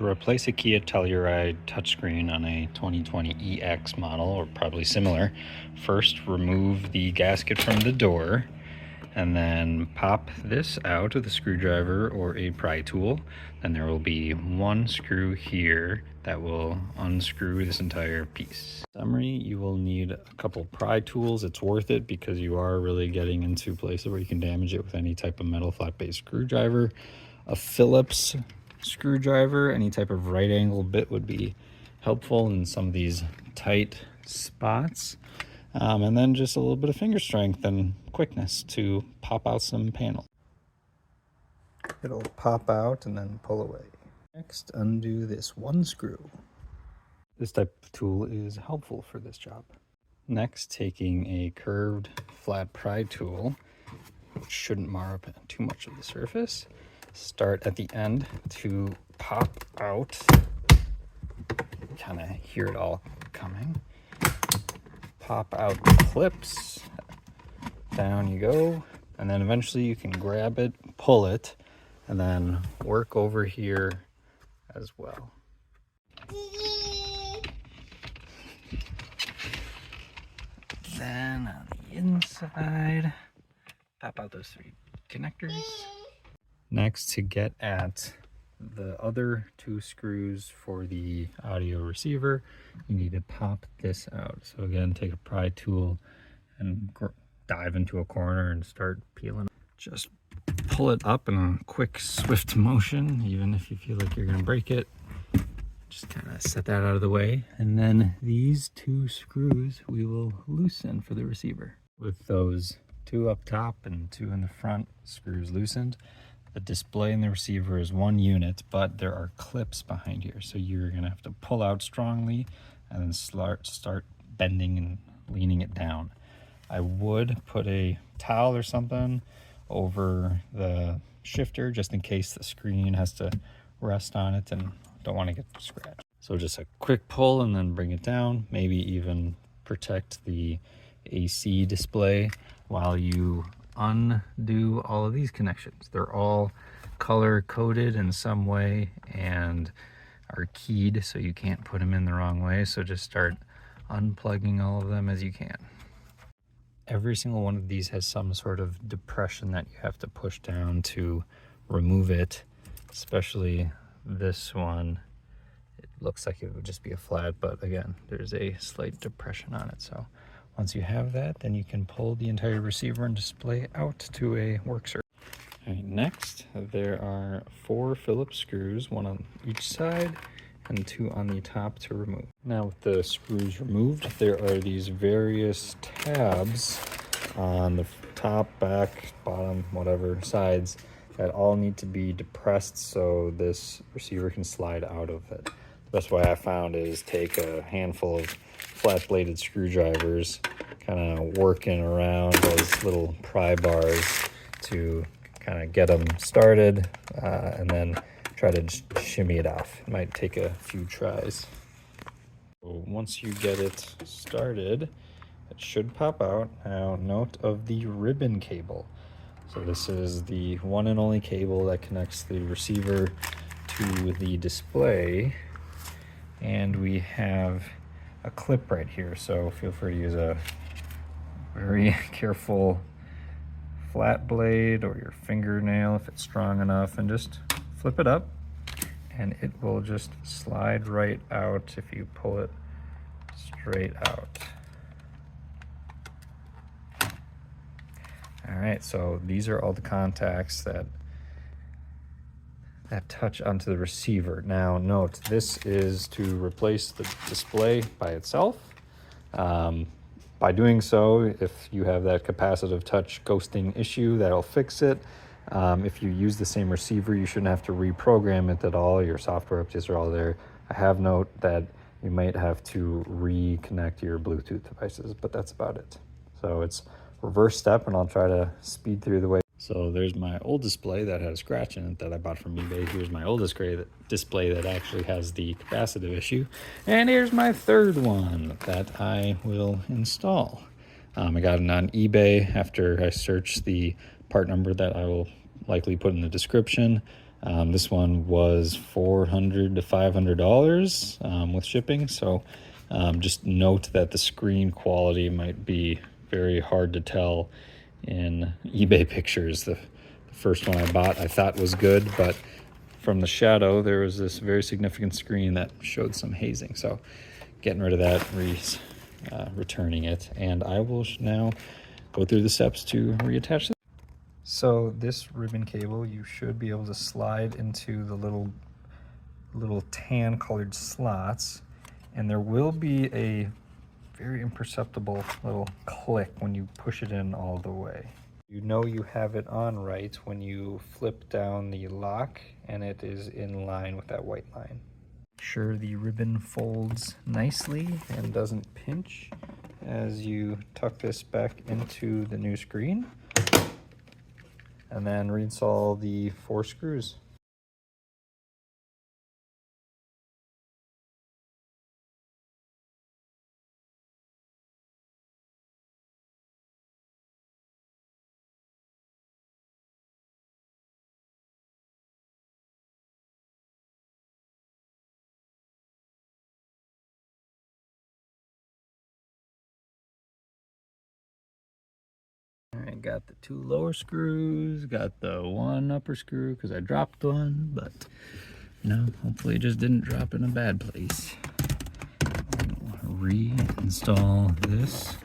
To replace a Kia Telluride touchscreen on a 2020 EX model, or probably similar, first remove the gasket from the door and then pop this out with a screwdriver or a pry tool. Then there will be one screw here that will unscrew this entire piece. In summary, you will need a couple pry tools. It's worth it because you are really getting into places where you can damage it with any type of metal flat-based screwdriver. A Phillips screwdriver, any type of right angle bit would be helpful in some of these tight spots. And then just a little bit of finger strength and quickness to pop out some panels. It'll pop out and then pull away. Next, undo this one screw. This type of tool is helpful for this job. Next, taking a curved flat pry tool, which shouldn't mar up too much of the surface. Start at the end to pop out. Kind of hear it all coming. Pop out the clips. Down you go. And then eventually you can grab it, pull it, and then work over here as well. Then on the inside, pop out those three connectors. Next, to get at the other two screws for the audio receiver, you need to pop this out. So again, take a pry tool and dive into a corner and start peeling. Just pull it up in a quick, swift motion, even if you feel like you're gonna break it. Just kind of set that out of the way. And then these two screws we will loosen for the receiver. With those two up top and two in the front screws loosened, the display and the receiver is one unit, but there are clips behind here. So you're gonna have to pull out strongly and then start bending and leaning it down. I would put a towel or something over the shifter just in case the screen has to rest on it and don't want to get scratched. So just a quick pull and then bring it down, maybe even protect the AC display while you undo all of these connections. They're all color coded in some way and are keyed so you can't put them in the wrong way. So just start unplugging all of them as you can. Every single one of these has some sort of depression that you have to push down to remove it, especially this one. It looks like it would just be a flat, but again, there's a slight depression on it. So once you have that, then you can pull the entire receiver and display out to a work surface. All right, next, there are 4 Phillips screws, one on each side and 2 on the top to remove. Now with the screws removed, there are these various tabs on the top, back, bottom, whatever sides that all need to be depressed so this receiver can slide out of it. The best way I found is take a handful of flat bladed screwdrivers, kind of working around those little pry bars to kind of get them started, and then try to just shimmy it off. It might take a few tries. So once you get it started, it should pop out. Now, note of the ribbon cable. So this is the one and only cable that connects the receiver to the display. And we have a clip right here, so feel free to use a very careful flat blade or your fingernail if it's strong enough, and just flip it up and it will just slide right out if you pull it straight out. All right, so these are all the contacts that touch onto the receiver. Now note, this is to replace the display by itself. By doing so, if you have that capacitive touch ghosting issue, that'll fix it. If you use the same receiver, you shouldn't have to reprogram it at all. Your software updates are all there. I have note that you might have to reconnect your Bluetooth devices, but that's about it. So it's reverse step, and I'll try to speed through the way. So there's my old display that had a scratch in it that I bought from eBay. Here's my oldest display that actually has the capacitive issue. And here's my third one that I will install. I got it on eBay after I searched the part number that I will likely put in the description. This one was $400 to $500 with shipping. So just note that the screen quality might be very hard to tell in eBay pictures. The first one I bought I thought was good, but from the shadow there was this very significant screen that showed some hazing. So getting rid of that, returning it, and I will now go through the steps to reattach it. So this ribbon cable, you should be able to slide into the little tan colored slots, and there will be a very imperceptible little click when you push it in all the way. You know you have it on right when you flip down the lock and it is in line with that white line. Make sure the ribbon folds nicely and doesn't pinch as you tuck this back into the new screen, and then reinstall the 4 screws. I got the 2 lower screws, got the 1 upper screw because I dropped one, but hopefully it just didn't drop in a bad place. I'll reinstall this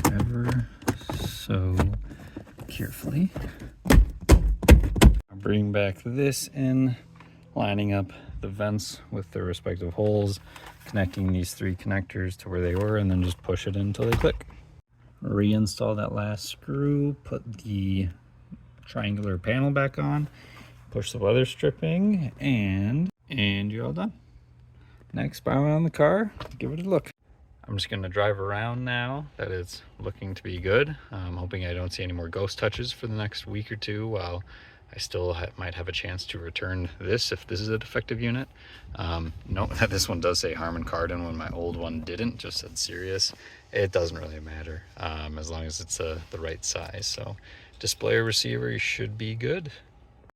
ever so carefully. I'll bring back this in, lining up the vents with their respective holes, connecting these 3 connectors to where they were, and then just push it in until they click. Reinstall that last screw, put the triangular panel back on, push the weather stripping, and you're all done. Next, bow around the car, give it a look. I'm just gonna drive around now that it's looking to be good. I'm hoping I don't see any more ghost touches for the next week or two while I still might have a chance to return this if this is a defective unit. Note that this one does say Harmon Kardon when my old one didn't, just said Sirius. It doesn't really matter as long as it's the right size. So display or receiver should be good.